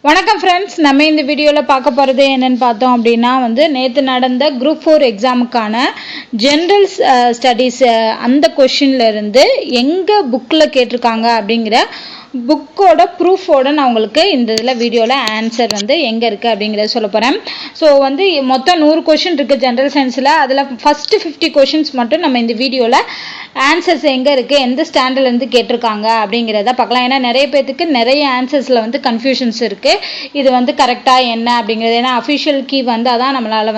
வணக்கம் ஃப்ரெண்ட்ஸ், நம்ம இந்த வீடியோவில் பார்க்க போகிறது என்னென்னு பார்த்தோம் அப்படின்னா நேற்று நடந்த குரூப் 4 எக்ஸாமுக்கான ஜென்ரல் ஸ்டடீஸ் அந்த கொஷின்லேருந்து எங்கே புக்கில் கேட்டிருக்காங்க அப்படிங்கிற புக்கோட ப்ரூஃபோட நான் உங்களுக்கு இந்த இதில் வீடியோவில் ஆன்சர் எங்கே இருக்குது அப்படிங்கிறத சொல்ல போகிறேன். ஸோ மொத்தம் 100 கொஷின் இருக்குது ஜென்ரல் சயின்ஸில். அதில் ஃபஸ்ட்டு 50 கொஷின்ஸ் மட்டும் நம்ம இந்த வீடியோவில் ஆன்சர்ஸ் எங்கே இருக்குது, எந்த ஸ்டாண்டர்ட்லேருந்து கேட்டிருக்காங்க அப்படிங்கிறத பார்க்கலாம். ஏன்னா நிறைய பேர்த்துக்கு நிறைய ஆன்சர்ஸில் கன்ஃபியூஷன்ஸ் இருக்குது. இது கரெக்டாக என்ன அப்படிங்கிறது, ஏன்னா அஃபிஷியல் கீ அதான் நம்மளால்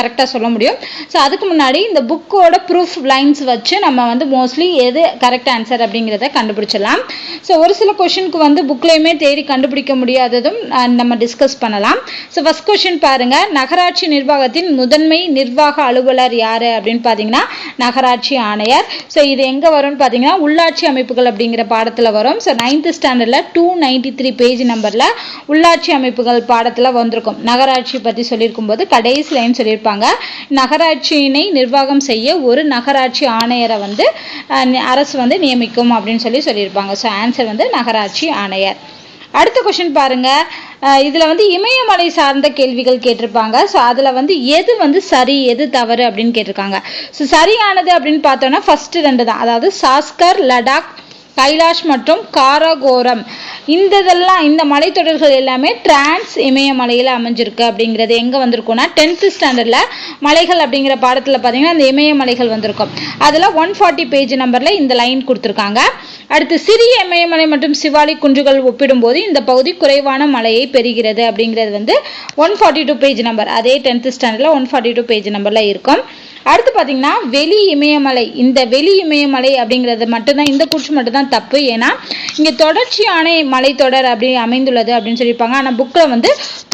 கரெக்டாக சொல்ல முடியும். ஸோ அதுக்கு முன்னாடி இந்த புக்கோட ப்ரூஃப் லைன்ஸ் வச்சு நம்ம மோஸ்ட்லி எது கரெக்ட் ஆன்சர் அப்படிங்கிறத கண்டுபிடிச்சிடலாம். ஸோ ஒரு சில கொஷினுக்கு புக்லேயுமே தேடி கண்டுபிடிக்க முடியாததும் நம்ம டிஸ்கஸ் பண்ணலாம். ஸோ ஃபர்ஸ்ட் கொஷின் பாருங்க, நகராட்சி நிர்வாகத்தின் முதன்மை நிர்வாக அலுவலர் யாரு அப்படின்னு பார்த்தீங்கன்னா நகராட்சி ஆணையர். ஸோ இது எங்கே வரும்னு பார்த்தீங்கன்னா உள்ளாட்சி அமைப்புகள் அப்படிங்கிற பாடத்தில் வரும். ஸோ 9th ஸ்டாண்டர்டில் 293 பேஜ் நம்பரில் உள்ளாட்சி அமைப்புகள் பாடத்தில் வந்திருக்கும். நகராட்சி பற்றி சொல்லியிருக்கும் போது கடைசி லைன் சொல்லியிருப்பாங்க, நகராட்சியினை நிர்வாகம் செய்ய ஒரு நகராட்சி ஆணையரை அரசு நியமிக்கும் அப்படின்னு சொல்லியிருப்பாங்க. ஸோ ஆன்சர் நகராட்சி ஆணையர். அடுத்த கொஸ்டின் பாருங்க, இதுல இமயமலை சார்ந்த கேள்விகள் கேட்டிருப்பாங்க. ஸோ அதுல எது சரி எது தவறு அப்படின்னு கேட்டிருக்காங்க. ஸோ சரியானது அப்படின்னு பார்த்தோம்னா ஃபர்ஸ்ட் 2 தான், அதாவது சாஸ்கர், லடாக், கைலாஷ் மற்றும் காரகோரம். இந்த மலைத்தொடர்கள் எல்லாமே டிரான்ஸ் இமயமலையில் அமைஞ்சிருக்கு. அப்படிங்கிறது எங்கே வந்திருக்கும்னா 10th ஸ்டாண்டர்டில் மலைகள் அப்படிங்கிற பாடத்தில் பார்த்தீங்கன்னா அந்த இமயமலைகள் வந்திருக்கும். அதில் 140 பேஜ் நம்பரில் இந்த லைன் கொடுத்துருக்காங்க. அடுத்து சிறிய இமயமலை மற்றும் சிவாலிக் குன்றுகள் ஒப்பிடும்போது இந்த பகுதி குறைவான மலையை பெறுகிறது. அப்படிங்கிறது 142 பேஜ் நம்பர், அதே 10th ஸ்டாண்டர்டில் 142 பேஜ் நம்பரில் இருக்கும். அடுத்து பார்த்தீங்கன்னா வெளி இமயமலை. இந்த வெளி இமயமலை அப்படிங்கிறது மட்டும்தான், இந்த கூற்று மட்டும்தான் தப்பு. ஏன்னா இங்கே தொடர்ச்சியான மலைத்தொடர் அப்படி அமைந்துள்ளது அப்படின்னு சொல்லியிருப்பாங்க. ஆனால் புக்கில்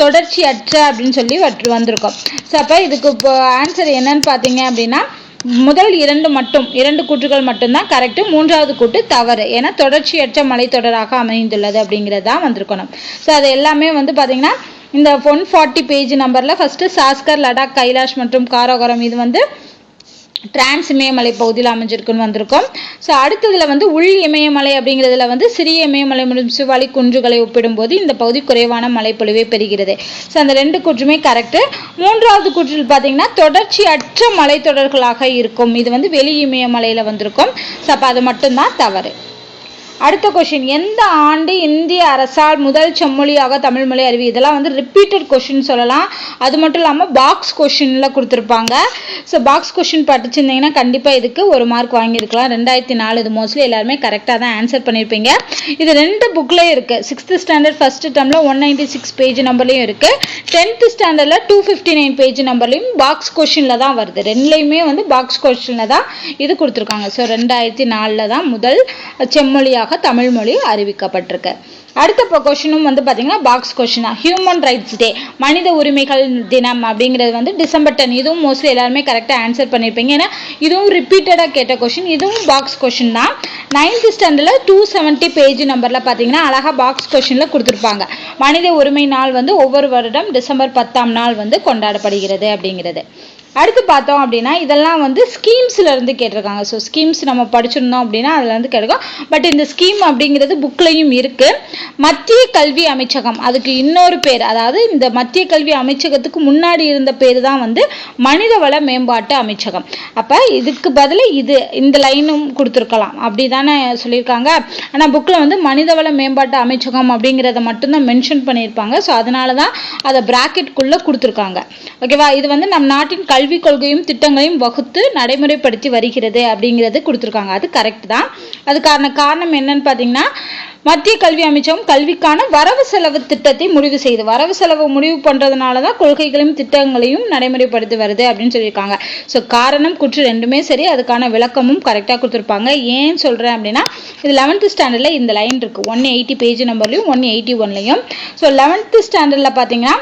தொடர்ச்சியற்ற அப்படின்னு சொல்லி வந்திருக்கும். ஸோ அப்போ இதுக்கு இப்போ ஆன்சர் என்னன்னு பார்த்தீங்க அப்படின்னா முதல் 2 கூற்றுகள் மட்டும்தான் கரெக்டு, 3வது கூட்டு தவறு. ஏன்னா தொடர்ச்சியற்ற மலைத்தொடராக அமைந்துள்ளது அப்படிங்கிறது தான் வந்திருக்கணும். ஸோ அது எல்லாமே பார்த்தீங்கன்னா இந்த 140 பேஜ் நம்பரில் ஃபர்ஸ்ட் சாஸ்கர், லடாக், கைலாஷ் மற்றும் காரகோரம் இது டிரான்ஸ் இமயமலை பகுதியில் அமைஞ்சிருக்குன்னு வந்திருக்கும். ஸோ அடுத்ததுல உள் இமயமலை அப்படிங்கிறதுல சிறிய இமயமலை மற்றும் சிவாலிக் குன்றுகளை ஒப்பிடும்போது இந்த பகுதி குறைவான மழைப்பொழிவை பெறுகிறது. ஸோ அந்த 2 கூற்றுமே கரெக்டு. 3வது கூற்றில் பார்த்தீங்கன்னா தொடர்ச்சியற்ற மலைத்தொடர்களாக இருக்கும். இது வெளி இமயமலையில் வந்திருக்கும். ஸோ அப்போ அது மட்டும்தான் தவறு. அடுத்த கொஸ்டின், எந்த ஆண்டு இந்திய அரசால் முதல் செம்மொழியாக தமிழ்மொழி அறிவி? இதெல்லாம் ரிப்பீட்டட் கொஸ்டின் சொல்லலாம். அது மட்டும் இல்லாமல் பாக்ஸ் கொஸ்டின்ல கொடுத்துருப்பாங்க. ஸோ பாக்ஸ் கொஸ்டின் படிச்சிருந்தீங்கன்னா கண்டிப்பாக இதுக்கு 1 மார்க் வாங்கியிருக்கலாம். 2004 இது மோஸ்ட்லி எல்லாருமே கரெக்டாக தான் ஆன்சர் பண்ணியிருப்பீங்க. இது 2 புக்லேயும் இருக்குது. 6th ஸ்டாண்டர்ட் ஃபர்ஸ்ட் டேர்மில் 196 பேஜ் நம்பர்லையும் இருக்குது. 10th ஸ்டாண்டர்டில் 259 பேஜ் நம்பர்லையும் பாக்ஸ் கொஸ்டினில் தான் வருது. 2லையுமே பாக்ஸ் கொஸ்டினில் தான் இது கொடுத்துருக்காங்க. ஸோ 2004 தான் முதல் செம்மொழியாக தமிழ் மொழி அறிவிக்கப்பட்டிருக்கு. அடுத்த கொஸ்டினும் பார்த்தீங்கன்னா பாக்ஸ் கொஸ்டினா, ஹியூமன் ரைட்ஸ் டே, மனித உரிமைகள் தினம் அப்படிங்கிறது டிசம்பர் 10. இதுவும் மோஸ்ட்லி எல்லாருமே கரெக்டாக ஆன்சர் பண்ணியிருப்பீங்க. ஏன்னா இதுவும் ரிப்பீட்டடாக கேட்ட கொஸ்டின், இதுவும் பாக்ஸ் கொஸ்டின் தான். 9th ஸ்டாண்டர்டில் 270 பேஜ் நம்பரில் பார்த்தீங்கன்னா அழகாக பாக்ஸ் கொஸ்டினில் கொடுத்துருப்பாங்க. மனித உரிமை நாள் ஒவ்வொரு வருடம் டிசம்பர் 10ஆம் நாள் கொண்டாடப்படுகிறது அப்படிங்கிறது. அடுத்து பார்த்தோம் அப்படின்னா இதெல்லாம் ஸ்கீம்ஸ்ல இருந்து கேட்டிருக்காங்க. ஸோ ஸ்கீம்ஸ் நம்ம படிச்சிருந்தோம் அப்படின்னா அதுல கிடைக்கும். பட் இந்த ஸ்கீம் அப்படிங்கிறது புக்லையும் இருக்கு. மத்திய கல்வி அமைச்சகம், அதுக்கு இன்னொரு பேர், அதாவது இந்த மத்திய கல்வி அமைச்சகத்துக்கு முன்னாடி இருந்த பேர் தான் மனிதவள மேம்பாட்டு அமைச்சகம். அப்ப இதுக்கு பதில் இந்த லைனும் கொடுத்துருக்கலாம், அப்படிதானே சொல்லியிருக்காங்க. ஆனால் புக்கில் மனிதவள மேம்பாட்டு அமைச்சகம் அப்படிங்கிறத மட்டும்தான் மென்ஷன் பண்ணியிருப்பாங்க. ஸோ அதனாலதான் அதை பிராக்கெட்குள்ள கொடுத்துருக்காங்க. ஓகேவா? இது நம் நாட்டின் கல்விக் கொள்கையும் திட்டங்களையும் வகுத்து நடைமுறைப்படுத்தி வருகிறது அப்படிங்கிறது கொடுத்துருக்காங்க. அது கரெக்ட் தான். அதுக்கான காரணம் என்னன்னு பார்த்தீங்கன்னா மத்திய கல்வி அமைச்சகம் கல்விக்கான வரவு செலவு திட்டத்தை முடிவு செய்து, வரவு செலவு முடிவு பண்றதுனால தான் கொள்கைகளையும் திட்டங்களையும் நடைமுறைப்படுத்தி வருது அப்படின்னு சொல்லியிருக்காங்க. ஸோ காரணம் குற்று 2மே சரி, அதுக்கான விளக்கமும் கரெக்டாக கொடுத்துருப்பாங்க. ஏன் சொல்றேன் அப்படின்னா இது 11th ஸ்டாண்டர்டில் இந்த லைன் இருக்கு, 180 பேஜ் நம்பர்லையும் 181லையும். ஸோ 11th ஸ்டாண்டர்டில் பார்த்தீங்கன்னா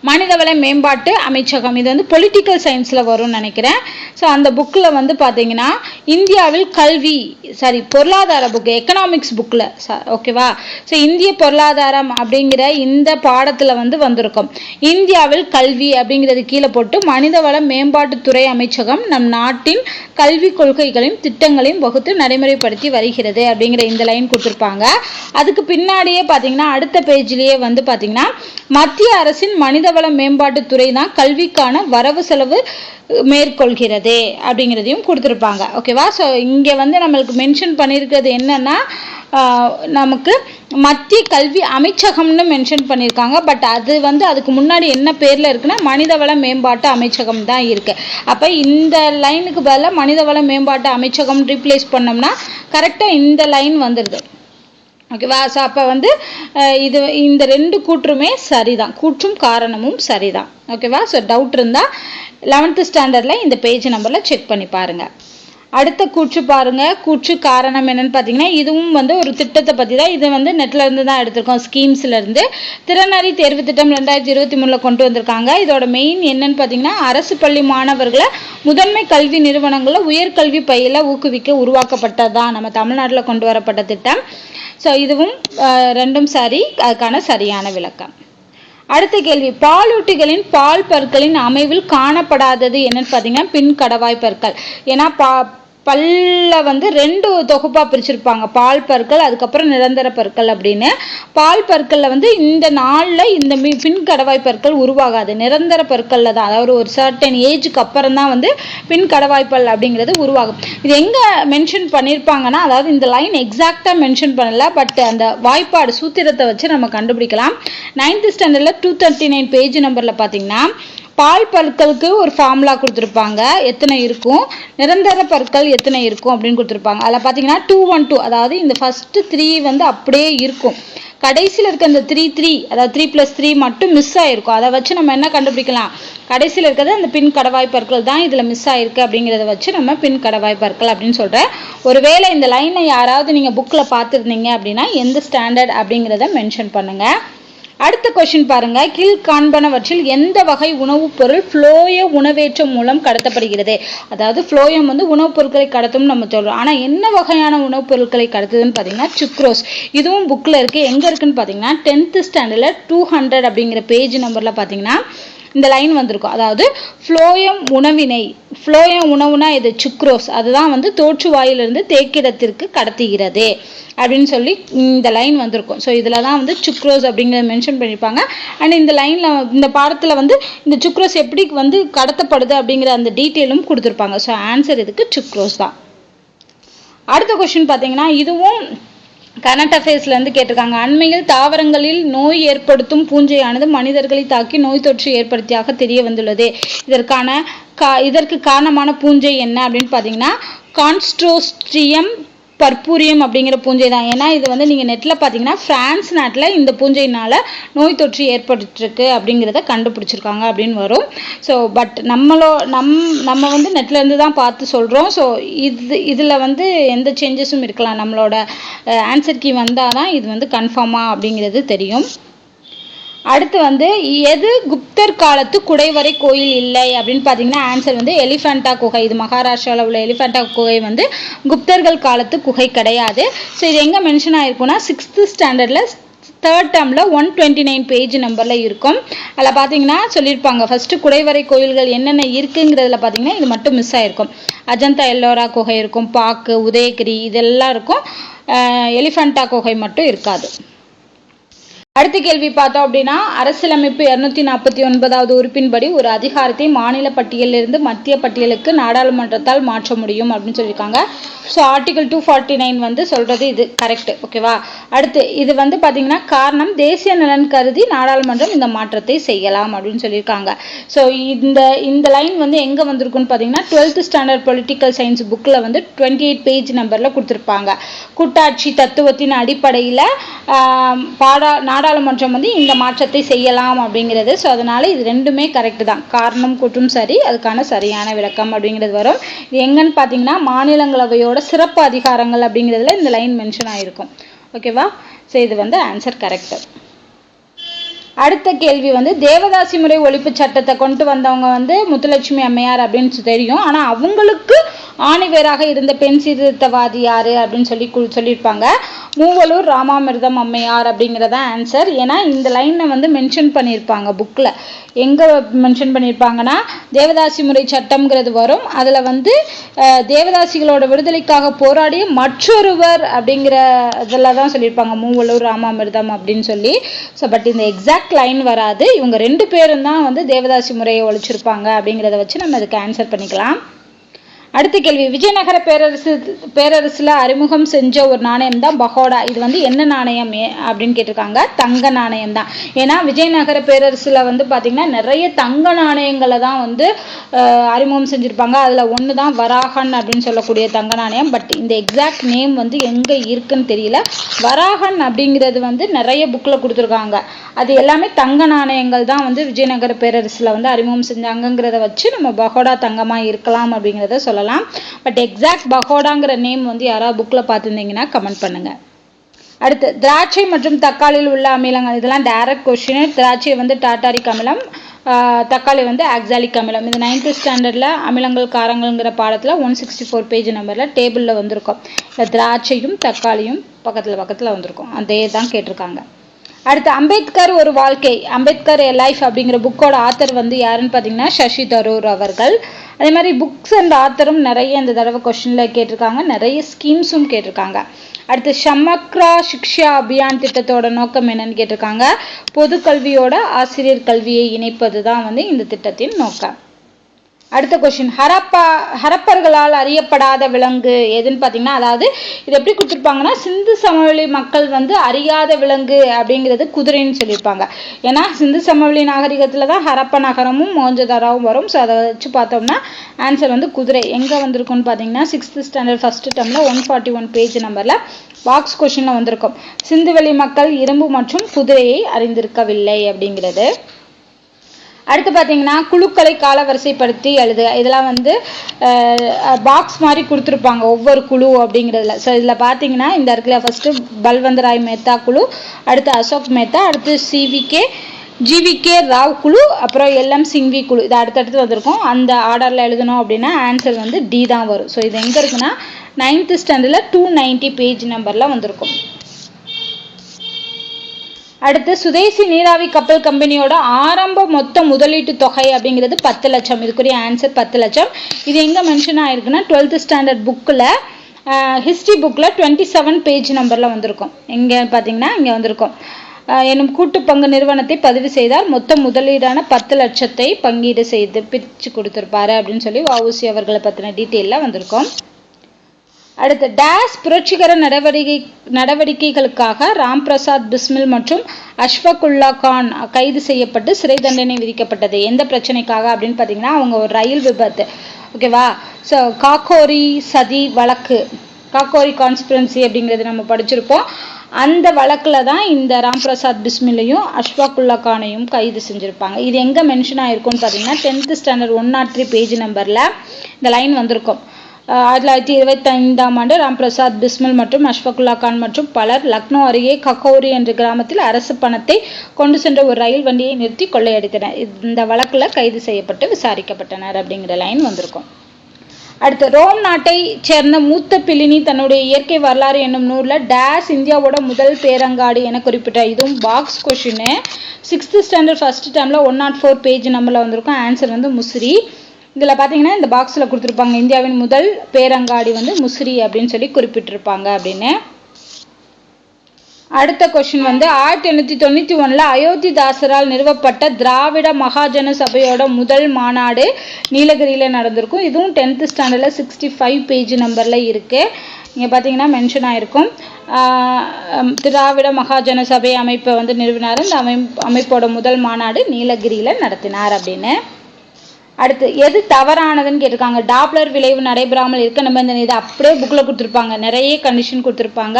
மனிதவள மேம்பாட்டு அமைச்சகம். இது வந்து பொலிட்டிக்கல் சயின்ஸில் வரும்னு நினைக்கிறேன். ஸோ அந்த புக்கில் வந்து பார்த்தீங்கன்னா இந்தியாவில் பொருளாதார புக்கு, எக்கனாமிக்ஸ் புக்கில் ஓகேவா. ஸோ இந்திய பொருளாதாரம் அப்படிங்கிற இந்த பாடத்தில் வந்து வந்திருக்கும். இந்தியாவில் கல்வி அப்படிங்கிறது கீழே போட்டு மனிதவள மேம்பாட்டுத்துறை அமைச்சகம் நம் நாட்டின் கல்வி கொள்கைகளையும் திட்டங்களையும் வகுத்து நடைமுறைப்படுத்தி வருகிறது அப்படிங்கிற இந்த லைன் கொடுத்துருப்பாங்க. அதுக்கு பின்னாடியே பார்த்தீங்கன்னா அடுத்த பேஜ்லேயே வந்து பார்த்தீங்கன்னா மத்திய அரசின் மனிதவள மேம்பாட்டுத்துறை தான் கல்விக்கான வரவு செலவு மேற்கொள்கிறது அப்படிங்கிறதையும் கொடுத்துருப்பாங்க. ஓகேவா. ஸோ இங்கே வந்து நம்மளுக்கு மென்ஷன் பண்ணியிருக்கிறது என்னன்னா நமக்கு மத்திய கல்வி அமைச்சகம்னு மென்ஷன் பண்ணியிருக்காங்க. பட் அது வந்து அதுக்கு முன்னாடி என்ன பேரில் இருக்குன்னா மனிதவள மேம்பாட்டு அமைச்சகம் தான் இருக்குது. அப்போ இந்த லைனுக்கு பதிலாக மனிதவள மேம்பாட்டு அமைச்சகம் ரீப்ளேஸ் பண்ணோம்னா கரெக்டாக இந்த லைன் வந்துடுது. ஓகேவா. ஸோ அப்போ வந்து இந்த ரெண்டு கூற்றுமே சரிதான், கூற்றும் காரணமும் சரிதான். ஓகேவா. ஸோ டவுட் இருந்தால் 11th ஸ்டாண்டர்டில் இந்த பேஜ் நம்பரில் செக் பண்ணி பாருங்கள். அடுத்த கூற்று பாருங்க. கூற்று காரணம் என்னன்னு பார்த்தீங்கன்னா இதுவும் வந்து ஒரு திட்டத்தை பற்றி தான். இது வந்து நெட்ல இருந்து தான் எடுத்திருக்கோம், ஸ்கீம்ஸ்ல இருந்து. திறனறி தேர்வு திட்டம் 2023 கொண்டு வந்திருக்காங்க. இதோட மெயின் என்னன்னு பார்த்தீங்கன்னா அரசு பள்ளி மாணவர்களை முதன்மை கல்வி நிறுவனங்களில் உயர்கல்வி பயில ஊக்குவிக்க உருவாக்கப்பட்டதான் நம்ம தமிழ்நாட்டில் கொண்டு வரப்பட்ட திட்டம். ஸோ இதுவும் ரெண்டும் சரி, அதுக்கான சரியான விளக்கம். அடுத்த கேள்வி, பாலூட்டிகளின் பால் பற்களின் அமைவில் காணப்படாதது என்னன்னு பார்த்தீங்கன்னா பின் கடவாய் பற்கள். ஏன்னா பல்ல வந்து 2 தொகுப்பாக பிரிச்சிருப்பாங்க, பால் பற்கள் அதுக்கப்புறம் நிரந்தர பற்கள் அப்படின்னு. பால் பற்களில் வந்து இந்த நாளில் இந்த பின் கடவாய் பற்கள் உருவாகாது, நிரந்தர பற்களில் தான், அதாவது ஒரு சர்டன் ஏஜுக்கு அப்புறம் தான் வந்து பின் கடவாய்ப்பல் அப்படிங்கிறது உருவாகும். இது எங்கே மென்ஷன் பண்ணியிருப்பாங்கன்னா, அதாவது இந்த லைன் எக்ஸாக்டாக மென்ஷன் பண்ணல, பட் அந்த வாய்ப்பாடு சூத்திரத்தை வச்சு நம்ம கண்டுபிடிக்கலாம். 9th ஸ்டாண்டர்டில் 239 பேஜ் நம்பரில் பார்த்தீங்கன்னா பால் பற்களுக்கு ஒரு ஃபார்முலா கொடுத்துருப்பாங்க, எத்தனை இருக்கும், நிரந்தர பற்கள் எத்தனை இருக்கும் அப்படின்னு கொடுத்துருப்பாங்க. அதில் பார்த்தீங்கன்னா 212, அதாவது இந்த ஃபர்ஸ்ட் 3 வந்து அப்படியே இருக்கும், கடைசியில் இருக்க அந்த 3 அதாவது 3+3 மட்டும் மிஸ் ஆகிருக்கும். அதை வச்சு நம்ம என்ன கண்டுபிடிக்கலாம், கடைசியில் இருக்கிறது அந்த பின் கடவாய் பற்கள் தான் இதில் மிஸ் ஆகிருக்கு அப்படிங்கிறத வச்சு நம்ம பின் கடவாய் பற்கள் அப்படின்னு சொல்கிறேன். ஒருவேளை இந்த லைனை யாராவது நீங்கள் புக்கில் பார்த்துருந்தீங்க அப்படின்னா எந்த ஸ்டாண்டர்ட் அப்படிங்கிறத மென்ஷன் பண்ணுங்கள். அடுத்த கொஸ்டின் பாருங்க. கீழ் காண்பனவற்றில் எந்த வகை உணவுப் பொருள் ஃப்ளோயம் உணவேற்றம் மூலம் கடத்தப்படுகிறது? அதாவது ஃப்ளோயம் வந்து உணவுப் பொருட்களை கடத்தும் நம்ம சொல்றோம். ஆனா என்ன வகையான உணவுப் பொருட்களை கடத்துதுன்னு பாத்தீங்கன்னா சுக்ரோஸ். இதுவும் புக்ல இருக்கு. எங்க இருக்குன்னு பாத்தீங்கன்னா 10th ஸ்டாண்டர்ட்ல 200 அப்படிங்கிற பேஜ் நம்பர்ல பாத்தீங்கன்னா இந்த லைன் வந்திருக்கும். அதாவது ஃப்ளோயம் உணவினை, ஃப்ளோயம் உணவுனா இது சுக்ரோஸ், அதுதான் வந்து தோற்று வாயிலிருந்து தேக்கிடத்திற்கு கடத்துகிறது அப்படின்னு சொல்லி இந்த லைன் வந்திருக்கும். ஸோ இதில் தான் வந்து சுக்ரோஸ் அப்படிங்கிறத மென்ஷன் பண்ணியிருப்பாங்க. அண்ட் இந்த லைனில் இந்த பாடத்தில் வந்து இந்த சுக்ரோஸ் எப்படி வந்து கடத்தப்படுது அப்படிங்கிற அந்த டீட்டெயிலும் கொடுத்துருப்பாங்க. ஸோ ஆன்சர் இதுக்கு சுக்ரோஸ் தான். அடுத்த கொஸ்டின் பார்த்தீங்கன்னா இதுவும் கரண்ட் அஃபேர்ஸ்லேருந்து கேட்டிருக்காங்க. அண்மையில் தாவரங்களில் நோய் ஏற்படுத்தும் பூஞ்சையானது மனிதர்களை தாக்கி நோய் தொற்று ஏற்படுத்தியாக தெரிய வந்துள்ளது. இதற்கு காரணமான பூஞ்சை என்ன அப்படின்னு பார்த்தீங்கன்னா கான்ஸ்ட்ரோஸ்ட்ரியம் பர்பூரியம் அப்படிங்கிற பூஞ்சை தான். ஏன்னா இது வந்து நீங்கள் நெட்டில் பார்த்தீங்கன்னா பிரான்ஸ் நாட்டில் இந்த பூஞ்சையினால் நோய் தொற்று ஏற்பட்டுருக்கு அப்படிங்கிறத கண்டுபிடிச்சிருக்காங்க அப்படின்னு வரும். ஸோ பட் நம்ம வந்து நெட்லேருந்து தான் பார்த்து சொல்கிறோம். ஸோ இதில் வந்து எந்த சேஞ்சஸும் இருக்கலாம், நம்மளோட ஆன்சர் கீ வந்தால் தான் இது வந்து கன்ஃபார்மாக அப்படிங்கிறது தெரியும். அடுத்து வந்து எது குப்தர் காலத்து குடைவரை கோயில் இல்லை அப்படின்னு பார்த்தீங்கன்னா ஆன்சர் வந்து எலிஃபண்டா குகை. இது மகாராஷ்டிராவில் உள்ள எலிஃபண்டா குகை வந்து குப்தர்கள் காலத்து குகை கிடையாது. ஸோ இது எங்கே மென்ஷன் ஆகிருக்குன்னா 6th ஸ்டாண்டர்டில் 3rd டேர்மில் 129 பேஜ் நம்பரில் இருக்கும். அதில் பார்த்தீங்கன்னா சொல்லியிருப்பாங்க ஃபஸ்ட்டு குடைவரை கோயில்கள் என்னென்ன இருக்குங்கிறதுல பார்த்தீங்கன்னா இது மட்டும் மிஸ் ஆகிருக்கும். அஜந்தா எல்லோரா குகை இருக்கும், பாக்கு, உதயகிரி இதெல்லாம் இருக்கும், எலிஃபண்டா குகை மட்டும் இருக்காது. அடுத்த கேள்வி பார்த்தோம் அப்படின்னா அரசியலமைப்பு 249வது உறுப்பின்படி ஒரு அதிகாரத்தை மாநில பட்டியலிருந்து மத்திய பட்டியலுக்கு நாடாளுமன்றத்தால் மாற்ற முடியும் அப்படின்னு சொல்லியிருக்காங்க. ஸோ ஆர்டிகல் 249 வந்து சொல்றது இது கரெக்ட். ஓகேவா. அடுத்து இது வந்து பார்த்தீங்கன்னா காரணம் தேசிய நலன் கருதி நாடாளுமன்றம் இந்த மாற்றத்தை செய்யலாம் அப்படின்னு சொல்லியிருக்காங்க. ஸோ இந்த லைன் வந்து எங்கே வந்திருக்குன்னு பார்த்தீங்கன்னா 12th ஸ்டாண்டர்ட் பொலிட்டிக்கல் சயின்ஸ் புக்கில் வந்து 28 பேஜ் நம்பரில் கொடுத்துருப்பாங்க. கூட்டாட்சி தத்துவத்தின் அடிப்படையில் நாடாளுமன்றம் வந்து இந்த மாற்றத்தை செய்யலாம் அப்படிங்கிறது. ஸோ அதனால இது ரெண்டுமே கரெக்ட் தான், காரணம் கூற்றும் சரி, அதுக்கான சரியான விளக்கம் அப்படிங்கிறது வரும். இது எங்கன்னு பார்த்தீங்கன்னா மாநிலங்களவையோட சிறப்பு அதிகாரங்கள் அப்படிங்கிறதுல இந்த லைன் மென்ஷன் ஆகிருக்கும். ஓகேவா. ஸோ இது வந்து ஆன்சர் கரெக்ட். அடுத்த கேள்வி வந்து தேவதாசி முறை ஒழிப்பு சட்டத்தை கொண்டு வந்தவங்க வந்து முத்துலட்சுமி அம்மையார் அப்படின்னு தெரியும். ஆனால் அவங்களுக்கு ஆணிவேராக இருந்த பெண் சீர்திருத்தவாதி யாரு அப்படின்னு சொல்லியிருப்பாங்க. மூவலூர் ராமாமிர்தம் அம்மையார் அப்படிங்கிறதா ஆன்சர். ஏன்னா இந்த லைனை வந்து மென்ஷன் பண்ணியிருப்பாங்க புக்கில். எங்கே மென்ஷன் பண்ணியிருப்பாங்கன்னா தேவதாசி முறை சட்டம்ங்கிறது வரும். அதில் வந்து தேவதாசிகளோட விடுதலைக்காக போராடிய மற்றொருவர் அப்படிங்கிற இதில் தான் சொல்லியிருப்பாங்க மூவலூர் ராமாமிர்தம் அப்படின்னு சொல்லி. ஸோ பட் இந்த எக்ஸாக்ட் லைன் வராது. இவங்க 2 பேரும் தான் வந்து தேவதாசி முறையை ஒழிச்சிருப்பாங்க அப்படிங்கிறத வச்சு நம்ம இதுக்கு ஆன்சர் பண்ணிக்கலாம். அடுத்த கேள்வி, விஜயநகர பேரரசுல அறிமுகம் செஞ்ச ஒரு நாணயம் தான் பகோடா. இது வந்து என்ன நாணயம் அப்படின்னு கேட்டிருக்காங்க. தங்க நாணயம் தான். ஏன்னா விஜயநகர பேரரசுல வந்து பாத்தீங்கன்னா நிறைய தங்க நாணயங்களை தான் வந்து அறிமுகம் செஞ்சிருப்பாங்க. அதுல ஒண்ணுதான் வராகன் அப்படின்னு சொல்லக்கூடிய தங்க நாணயம். பட் இந்த எக்ஸாக்ட் நேம் வந்து எங்க இருக்குன்னு தெரியல. வராகன் அப்படிங்கிறது வந்து நிறைய புக்ல கொடுத்துருக்காங்க. அது எல்லாமே தங்க நாணயங்கள் தான் வந்து விஜயநகர பேரரசுல வந்து அறிமுகம் செஞ்சாங்கிறத வச்சு நம்ம பகோடா தங்கமா இருக்கலாம் அப்படிங்கிறத சொல்லலாம். பட் எக்ஸாக்ட் பகோடாங்கிற நேம் வந்து யாராவது புக்ல பார்த்துருந்தீங்கன்னா கமெண்ட் பண்ணுங்க. அடுத்து திராட்சை மற்றும் தக்காளியில் உள்ள அமிலங்கள். இதெல்லாம் டைரக்ட் கொஸ்டின். திராட்சை வந்து டாட்டாரிக் அமிலம், தக்காளி வந்து ஆக்சாலிக் அமிலம். இது 9th ஸ்டாண்டர்ட்ல அமிலங்கள் காரங்கள்ங்கிற பாடத்துல 164 பேஜ் நம்பர்ல டேபிள்ல வந்திருக்கும். இந்த திராட்சையும் தக்காளியும் பக்கத்துல வந்திருக்கும். அதே தான் கேட்டிருக்காங்க. அடுத்து அம்பேத்கர் ஒரு வாழ்க்கை, அம்பேத்கர் எ லைஃப் அப்படிங்கிற புக்கோட ஆத்தர் வந்து யாருன்னு பார்த்தீங்கன்னா சசி தரூர் அவர்கள். அதே மாதிரி புக்ஸ் அண்ட் ஆத்தரும் நிறைய இந்த தடவை கொஸ்டின்ல கேட்டிருக்காங்க. நிறைய ஸ்கீம்ஸும் கேட்டிருக்காங்க. அடுத்து சமக்ரா சிக்ஷா அபியான் திட்டத்தோட நோக்கம் என்னன்னு கேட்டிருக்காங்க. பொது கல்வியோட ஆசிரியர் கல்வியை இணைப்பது தான் வந்து இந்த திட்டத்தின் நோக்கம். அடுத்த கொஸ்டின், ஹரப்பர்களால் அறியப்படாத விலங்கு எதுன்னு பார்த்தீங்கன்னா, அதாவது இது எப்படி கொடுத்துருப்பாங்கன்னா சிந்து சமவெளி மக்கள் வந்து அறியாத விலங்கு அப்படிங்கிறது குதிரைன்னு சொல்லியிருப்பாங்க. ஏன்னா சிந்து சமவெளி நாகரிகத்தில் தான் ஹரப்பா நகரமும் மோஞ்சதாராவும் வரும். ஸோ அதை வச்சு பார்த்தோம்னா ஆன்சர் வந்து குதிரை. எங்கே வந்திருக்குன்னு பார்த்தீங்கன்னா 6th ஸ்டாண்டர்ட் ஃபர்ஸ்ட் டேர்ம்ல 141 பேஜ் நம்பர்ல பாக்ஸ் கொஸ்டின்ல வந்திருக்கும். சிந்துவெளி மக்கள் இரும்பு மற்றும் குதிரையை அறிந்திருக்கவில்லை அப்படிங்கிறது. அடுத்து பார்த்தீங்கன்னா குழுக்களை காலவரிசைப்படுத்தி எழுது. இதெல்லாம் வந்து பாக்ஸ் மாதிரி கொடுத்துருப்பாங்க ஒவ்வொரு குழு அப்படிங்கிறதுல. ஸோ இதில் பார்த்தீங்கன்னா இந்த இடத்துல ஃபர்ஸ்ட் பல்வந்த் ராய் மேத்தா குழு, அடுத்து அசோக் மேத்தா, அடுத்து ஜிவிகே ராவ் குழு, அப்புறம் எல்எம் சிங்வி குழு. இது அடுத்தடுத்து வந்திருக்கும். அந்த ஆர்டரில் எழுதணும் அப்படின்னா ஆன்சர் வந்து டி தான் வரும். ஸோ இது எங்கே இருக்குன்னா 9th ஸ்டாண்டர்டில் 290 பேஜ் நம்பரில் வந்திருக்கும். அடுத்து சுதேசி நீராவி கப்பல் கம்பெனியோட ஆரம்ப மொத்த முதலீட்டு தொகை அப்படிங்கிறது 10 லட்சம். இதுக்குரிய ஆன்சர் 10 லட்சம். இது எங்கே மென்ஷன் ஆயிருக்குன்னா 12th ஸ்டாண்டர்ட் புக்கில் ஹிஸ்ட்ரி புக்கில் 27 பேஜ் நம்பரில் வந்திருக்கும். எங்கே பார்த்தீங்கன்னா இங்கே வந்திருக்கும். என்னும் கூட்டு பங்கு நிறுவனத்தை பதிவு செய்தார். மொத்த முதலீடான 10 லட்சத்தை பங்கீடு செய்து பிரித்து கொடுத்துருப்பாரு அப்படின்னு சொல்லி வஉசி அவர்களை பற்றின டீட்டெயிலில் வந்திருக்கும். அடுத்து டேஸ் புரட்சிகர நடவடிக்கைகளுக்காக ராம் பிரசாத் பிஸ்மில் மற்றும் அஷ்ஃபகுல்லா கான் கைது செய்யப்பட்டு சிறை தண்டனை விதிக்கப்பட்டது. எந்த பிரச்சனைக்காக அப்படின்னு பார்த்தீங்கன்னா அவங்க ஒரு ரயில் விபத்து. ஓகேவா? ஸோ காக்கோரி சதி வழக்கு, காக்கோரி கான்ஸ்பிரன்சி அப்படிங்கிறது நம்ம படிச்சிருப்போம். அந்த வழக்கில் தான் இந்த ராம் பிரசாத் பிஸ்மிலையும் அஷ்ஃபகுல்லா கானையும் கைது செஞ்சுருப்பாங்க. இது எங்கே மென்ஷன் ஆகிருக்கும்னு பார்த்தீங்கன்னா 10th ஸ்டாண்டர்ட் 103 பேஜ் நம்பரில் இந்த லைன் வந்திருக்கும். 1925ஆம் ஆண்டு ராம் பிரசாத் பிஸ்மில் மற்றும் அஷ்ஃபகுல்லா கான் மற்றும் பலர் லக்னோ அருகே ககோரி என்ற கிராமத்தில் அரசு பணத்தை கொண்டு சென்ற ஒரு ரயில் வண்டியை நிறுத்தி கொள்ளையடித்தனர். இந்த வழக்கில் கைது செய்யப்பட்டு விசாரிக்கப்பட்டனர் அப்படிங்கிற லைன் வந்திருக்கும். அடுத்து ரோம் நாட்டை சேர்ந்த மூத்த பிலினி தன்னுடைய இயற்கை வரலாறு என்னும் நூலில் டேஸ் இந்தியாவோட முதல் பேரங்காடு என குறிப்பிட்டார். இதுவும் box question. 6th standard first டேர்ம்ல 104 பேஜ் நம்பர்ல வந்திருக்கும். ஆன்சர் வந்து முசிறி. இதில் பார்த்தீங்கன்னா இந்த பாக்ஸில் கொடுத்துருப்பாங்க இந்தியாவின் முதல் பேரங்காடி வந்து முசிறி அப்படின்னு சொல்லி குறிப்பிட்டிருப்பாங்க அப்படின்னு. அடுத்த கொஸ்டின் வந்து 1891 அயோத்திதாசரால் நிறுவப்பட்ட திராவிட மகாஜன சபையோட முதல் மாநாடு நீலகிரியில் நடந்திருக்கும். இதுவும் 10th ஸ்டாண்டர்டில் 65 பேஜ் நம்பரில் இருக்குது. இங்கே பார்த்தீங்கன்னா மென்ஷன் ஆகிருக்கும். திராவிட மகாஜன சபை அமைப்பை வந்து நிறுவினார். இந்த அமைப்போட முதல் மாநாடு நீலகிரியில் நடத்தினார் அப்படின்னு. அடுத்து எது தவறானதுன்னு கேட்டிருக்காங்க. டாப்ளர் விளைவு நடைபெறாமல் இருக்க நிபந்தனை. இது அப்படியே புக்கில் கொடுத்துருப்பாங்க. நிறைய கண்டிஷன் கொடுத்துருப்பாங்க.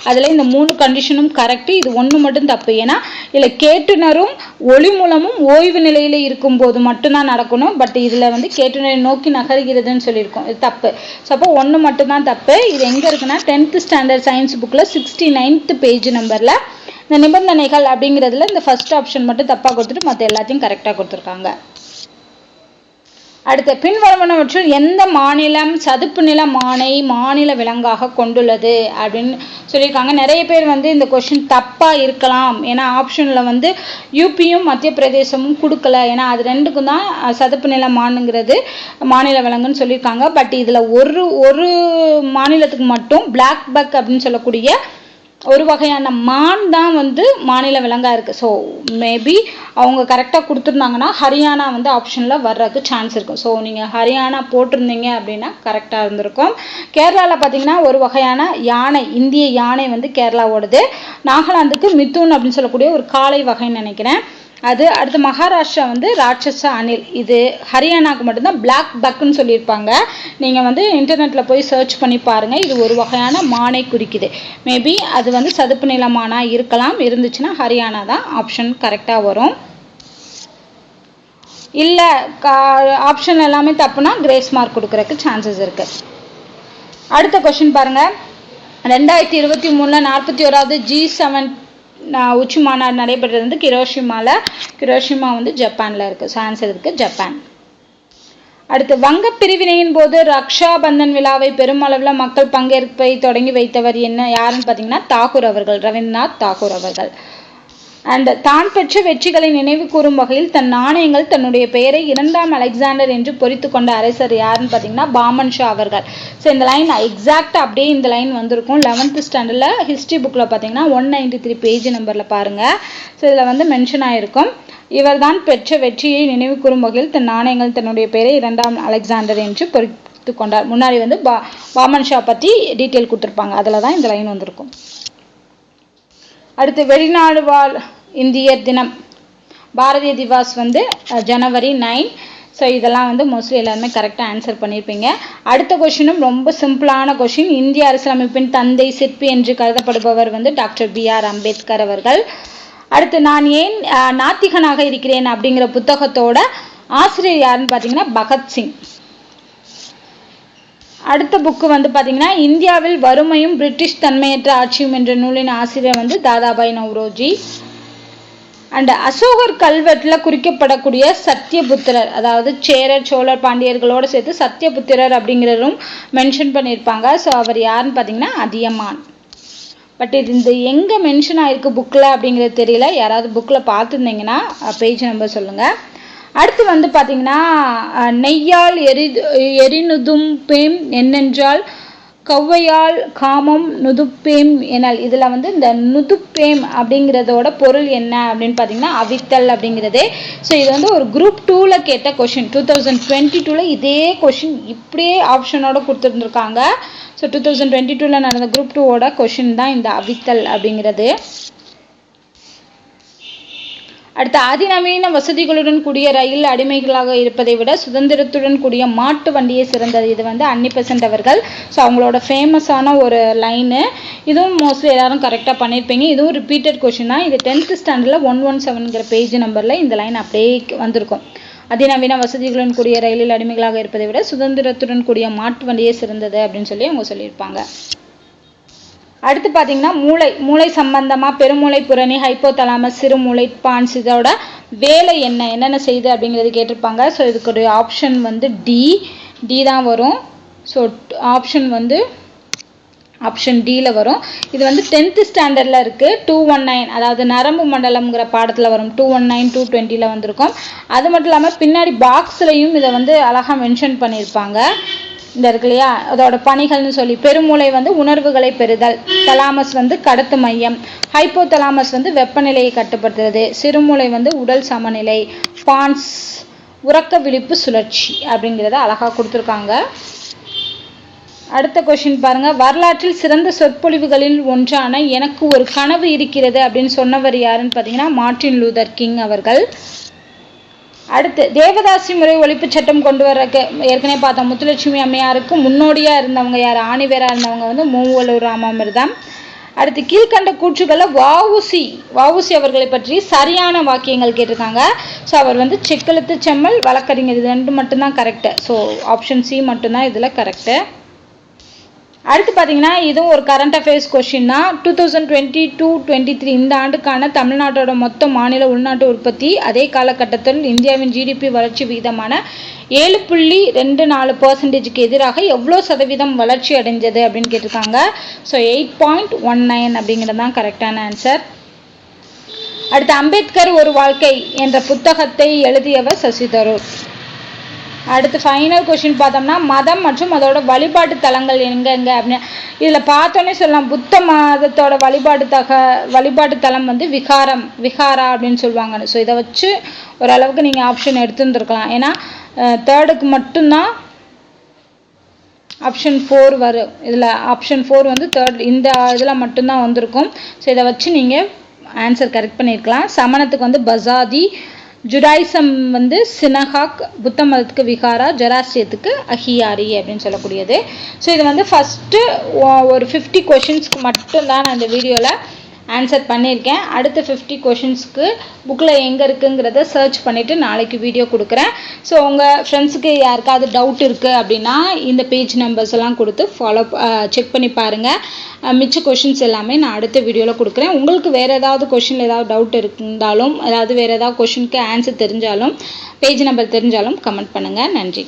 அதில் இந்த 3 கண்டிஷனும் கரெக்டு. இது 1 மட்டும் தப்பு. ஏன்னா இதில் கேட்டுனரும் ஒளி மூலமும் ஓய்வு நிலையில் இருக்கும்போது மட்டும்தான் நடக்கணும். பட் இதில் வந்து கேட்டுனரை நோக்கி நகர்கிறதுன்னு சொல்லியிருக்கோம். இது தப்பு. ஸோ அப்போ 1 மட்டும்தான் தப்பு. இது எங்கே இருக்குன்னா 10th ஸ்டாண்டர்ட் சயின்ஸ் புக்கில் 69th பேஜ் நம்பரில் இந்த நிபந்தனைகள் அப்படிங்கிறதுல இந்த ஃபர்ஸ்ட் ஆப்ஷன் மட்டும் தப்பாக கொடுத்துட்டு மற்ற எல்லாத்தையும் கரெக்டாக கொடுத்துருக்காங்க. அடுத்த பின்வருவனவற்றில் எந்த மாநிலம் சதுப்பு நில மானை மாநில விலங்காக கொண்டுள்ளது அப்படின்னு சொல்லியிருக்காங்க. நிறைய பேர் வந்து இந்த கொஸ்டின் தப்பாக இருக்கலாம், ஏன்னா ஆப்ஷனில் யூபியும் மத்திய பிரதேசமும் கொடுக்கல, ஏன்னா அது ரெண்டுக்கும் தான் சதுப்பு நில மானுங்கிறது மாநில விலங்குன்னு சொல்லியிருக்காங்க. பட் இதில் ஒரு மாநிலத்துக்கு மட்டும் பிளாக் பக் அப்படின்னு சொல்லக்கூடிய ஒரு வகையான மான் தான் மாநில விலங்காக இருக்குது. ஸோ மேபி அவங்க கரெக்டாக கொடுத்துருந்தாங்கன்னா ஹரியானா ஆப்ஷனில் வர்றதுக்கு சான்ஸ் இருக்கும். ஸோ நீங்கள் ஹரியானா போட்டிருந்தீங்க அப்படின்னா கரெக்டாக இருந்திருக்கும். கேரளாவில் பார்த்தீங்கன்னா ஒரு வகையான யானை, இந்திய யானை கேரளாவோடது. நாகாலாந்துக்கு மிதுன் அப்படின்னு சொல்லக்கூடிய ஒரு காளை வகைன்னு நினைக்கிறேன் அது. அடுத்து மகாராஷ்டிரா ராட்சச அணில். இது ஹரியானாவுக்கு மட்டும்தான் பிளாக் பக்குன்னு சொல்லியிருப்பாங்க. நீங்கள் இன்டர்நெட்டில் போய் சர்ச் பண்ணி பாருங்கள். இது ஒரு வகையான மானை குறிக்குது. மேபி அது சதுப்பு நில மானாக இருக்கலாம். இருந்துச்சுன்னா ஹரியானா தான் ஆப்ஷன் கரெக்டாக வரும். இல்லை ஆப்ஷன் எல்லாமே தப்புனா கிரேஸ் மார்க் கொடுக்குறதுக்கு சான்சஸ் இருக்குது. அடுத்த கொஸ்டின் பாருங்கள். 2023 41வது G7 உச்சி மாநாடு நடைபெற்றது ஹிரோஷிமா ஜப்பானில் இருக்குது. ஆன்சர் இருக்குது ஜப்பான். அடுத்து வங்க பிரிவினையின் போது ரக்ஷா பந்தன் விழாவை பெருமளவில் மக்கள் பங்கேற்பை தொடங்கி வைத்தவர் யாருன்னு பார்த்தீங்கன்னா தாகூர் அவர்கள், ரவீந்திரநாத் தாகூர் அவர்கள். அண்ட் தான் பெற்ற வெற்றிகளை நினைவு கூறும் வகையில் தன் நாணயங்கள் தன்னுடைய பெயரை 2ஆம் அலெக்சாண்டர் என்று பொறித்து கொண்ட அரசர் யாருன்னு பார்த்தீங்கன்னா பாமன் ஷா அவர்கள். ஸோ இந்த லைன் எக்ஸாக்டாக அப்படியே இந்த லைன் வந்திருக்கும். 11th ஸ்டாண்டர்டில் ஹிஸ்ட்ரி புக்கில் பார்த்தீங்கன்னா 193 பேஜ் நம்பரில் பாருங்கள். ஸோ இதில் மென்ஷன் ஆகிருக்கும். இவர் தான் பெற்ற வெற்றியை நினைவு கூறும் வகையில் தன் நாணயங்கள் தன்னுடைய பெயரை 2ஆம் அலெக்சாண்டர் என்று பொறித்து கொண்டார். முன்னாடி பாமன் ஷா பற்றி டீட்டெயில் கொடுத்துருப்பாங்க, அதில் தான் இந்த லைன் வந்திருக்கும். அடுத்து வெளிநாடு வாழ் இந்தியர் தினம் பாரதிய திவாஸ் January 9. ஸோ இதெல்லாம் மோஸ்ட்லி எல்லாருமே கரெக்டாக ஆன்சர் பண்ணியிருப்பீங்க. அடுத்த கொஷினும் ரொம்ப சிம்பிளான கொஷின். இந்திய அரசியலமைப்பின் தந்தை சிற்பி என்று கருதப்படுபவர் டாக்டர் B.R. அம்பேத்கர் அவர்கள். அடுத்து நான் ஏன் நாத்திகனாக இருக்கிறேன் அப்படிங்கிற புத்தகத்தோட ஆசிரியர் யாருன்னு பார்த்தீங்கன்னா பகத்சிங். அடுத்த புக்கு பார்த்தீங்கன்னா இந்தியாவில் வறுமையும் பிரிட்டிஷ் தன்மையற்ற ஆட்சியும் என்ற நூலின் ஆசிரியர் தாதாபாய் நவ்ரோஜி. அண்ட் அசோகர் கல்வெட்டில் குறிக்கப்படக்கூடிய சத்தியபுத்திரர், அதாவது சேரர் சோழர் பாண்டியர்களோடு சேர்த்து சத்தியபுத்திரர் அப்படிங்கிறதும் மென்ஷன் பண்ணியிருப்பாங்க. ஸோ அவர் யாருன்னு பார்த்தீங்கன்னா அதியமான். பட் இது இந்த எங்கே மென்ஷன் ஆகிருக்கு புக்கில் அப்படிங்கிறது தெரியல. யாராவது புக்கில் பார்த்துருந்தீங்கன்னா பேஜ் நம்பர் சொல்லுங்கள். அடுத்து பார்த்தீங்கன்னா நெய்யால் எரிநுதும் பேம் என்னென்றால் கவ்வையால் காமம் நுதுப்பேம் எனல். இதில் இந்த நுதுப்பேம் அப்படிங்கிறதோட பொருள் என்ன அப்படின்னு பார்த்தீங்கன்னா அவித்தல் அப்படிங்கிறது. ஸோ இது ஒரு குரூப் 2ல் கேட்ட கொஷின். 2022 இதே கொஷின் இப்படியே ஆப்ஷனோட கொடுத்துருந்துருக்காங்க. ஸோ 2022 நடந்த குரூப் 2ஓட கொஷின் தான் இந்த அவித்தல் அப்படிங்கிறது. அடுத்து அதிநவீன வசதிகளுடன் கூடிய ரயில் அடிமைகளாக இருப்பதை விட சுதந்திரத்துடன் கூடிய மாட்டு வண்டியே சிறந்தது. இது அன்னி பெசன்ட் அவர்கள். ஸோ அவங்களோட ஃபேமஸான ஒரு லைனு. இதுவும் மோஸ்ட்லி எல்லாரும் கரெக்டாக பண்ணியிருப்பீங்க. இதுவும் ரிப்பீட்டட் கொஷின் தான். இது 10th ஸ்டாண்டர்டில் 117 பேஜ் நம்பரில் இந்த லைன் அப்படியே வந்திருக்கும். அதிநவீன வசதிகளுடன் கூடிய ரயிலில் அடிமைகளாக இருப்பதை விட சுதந்திரத்துடன் கூடிய மாட்டு வண்டியே சிறந்தது அப்படின்னு சொல்லி அவங்க சொல்லியிருப்பாங்க. அடுத்து பார்த்தீங்கன்னா மூளை சம்பந்தமாக பெருமூளை புரணி, ஹைப்போதலாமஸ், சிறுமூளை, பான்ஸ் இதோட வேலை என்னென்ன செய்யுது அப்படிங்கிறது கேட்டிருப்பாங்க. ஸோ இதுக்கு ஆப்ஷன் டி தான் வரும். ஸோ ஆப்ஷன் டியில் வரும். இது 10th ஸ்டாண்டர்டில் இருக்குது. 219 அதாவது நரம்பு மண்டலம்ங்கிற பாடத்தில் வரும். 219 220 வந்திருக்கும். அது மட்டும் இல்லாமல் பின்னாடி பாக்ஸ்லையும் இதை அழகாக மென்ஷன் பண்ணியிருப்பாங்க. இந்த இருக்கு இல்லையா, அதோட பணிகள்னு சொல்லி பெருமூளை உணர்வுகளை பெறுதல், தலாமஸ் கடத்து மையம், ஹைப்போதலாமஸ் வெப்பநிலையை கட்டுப்படுத்துறது, சிறுமூளை உடல் சமநிலை, பான்ஸ் உறக்க விழிப்பு சுழற்சி அப்படிங்கிறத அழகாக கொடுத்துருக்காங்க. அடுத்த கொஷின் பாருங்க. வரலாற்றில் சிறந்த சொற்பொழிவுகளில் ஒன்றான எனக்கு ஒரு கனவு இருக்கிறது அப்படின்னு சொன்னவர் யாருன்னு பார்த்தீங்கன்னா மார்ட்டின் லூதர் கிங் அவர்கள். அடுத்து தேவதாசி முறை ஒழிப்பு சட்டம் கொண்டு வர்றதுக்கு ஏற்கனவே பார்த்தோம். முத்துலட்சுமி அம்மையாருக்கு முன்னோடியாக இருந்தவங்க யார், ஆணிவேராக இருந்தவங்க மூவலூர் ராமாமிர்தம். அடுத்து கீழ்கண்ட கூற்றுகளில் வஉசி அவர்களை பற்றி சரியான வாக்கியங்கள் கேட்டிருக்காங்க. ஸோ அவர் செக்கெழுத்து செம்மல் வழக்கறிஞர், இது ரெண்டு மட்டும்தான் கரெக்டு. ஸோ ஆப்ஷன் சி மட்டும்தான் இதில் கரெக்டு. அடுத்து பார்த்தீங்கன்னா இதுவும் ஒரு கரண்ட் அஃபேர்ஸ் கொஷின் தான். 2022-23 இந்த ஆண்டுக்கான தமிழ்நாட்டோட மொத்த மாநில உள்நாட்டு உற்பத்தி அதே காலகட்டத்தில் இந்தியாவின் ஜிடிபி வளர்ச்சி விகிதமான 7.24% எதிராக எவ்வளோ சதவீதம் வளர்ச்சி அடைஞ்சது அப்படின்னு கேட்டிருக்காங்க. ஸோ 8.19 அப்படிங்கிறது தான் கரெக்டான ஆன்சர். அடுத்து அம்பேத்கர் ஒரு வாழ்க்கை என்ற புத்தகத்தை எழுதியவர் சசி தரூர். அடுத்து ஃபைனல் கொஷின் பார்த்தோம்னா மதம் மற்றும் அதோட வழிபாட்டு தலங்கள் எங்கெங்க அப்படின்னு இதில் பார்த்தோன்னே சொல்லலாம். புத்த மதத்தோட வழிபாட்டு தலம் வந்து விகாரா அப்படின்னு சொல்லுவாங்க. ஸோ இதை வச்சு ஓரளவுக்கு நீங்கள் ஆப்ஷன் எடுத்துருந்துருக்கலாம். ஏன்னா தேர்டுக்கு மட்டும்தான் ஆப்ஷன் 4 வரும். இதில் ஆப்ஷன் 4 வந்து தேர்ட் இந்த இதில் மட்டும்தான் வந்திருக்கும். ஸோ இதை வச்சு நீங்கள் ஆன்சர் கரெக்ட் பண்ணியிருக்கலாம். சமணத்துக்கு வந்து பசாதி, ஜுடாயிசம் வந்து சினஹாக், புத்த மதத்துக்கு விகாரா, ஜெராஸ்ட்ரியத்துக்கு அஹியாரி அப்படின்னு சொல்லக்கூடியது. ஸோ இது வந்து ஃபஸ்ட்டு ஒரு 50 கொஷின்ஸ்க்கு மட்டும்தான் நான் இந்த வீடியோவில் ஆன்சர் பண்ணியிருக்கேன். அடுத்த 50 கொஷின்ஸ்க்கு புக்கில் எங்கே இருக்குங்கிறத சர்ச் பண்ணிவிட்டு நாளைக்கு வீடியோ கொடுக்குறேன். ஸோ உங்கள் ஃப்ரெண்ட்ஸுக்கு யாருக்காவது டவுட் இருக்குது அப்படின்னா இந்த பேஜ் நம்பர்ஸ் எல்லாம் கொடுத்து செக் பண்ணி பாருங்கள். மிச்ச கொஷின்ஸ் எல்லாமே நான் அடுத்த வீடியோவில் கொடுக்குறேன். உங்களுக்கு வேறு ஏதாவது கொஷினில் ஏதாவது டவுட் இருந்தாலும் வேறு ஏதாவது கொஷினுக்கு ஆன்சர் தெரிஞ்சாலும் பேஜ் நம்பர் தெரிஞ்சாலும் கமெண்ட் பண்ணுங்கள். நன்றி.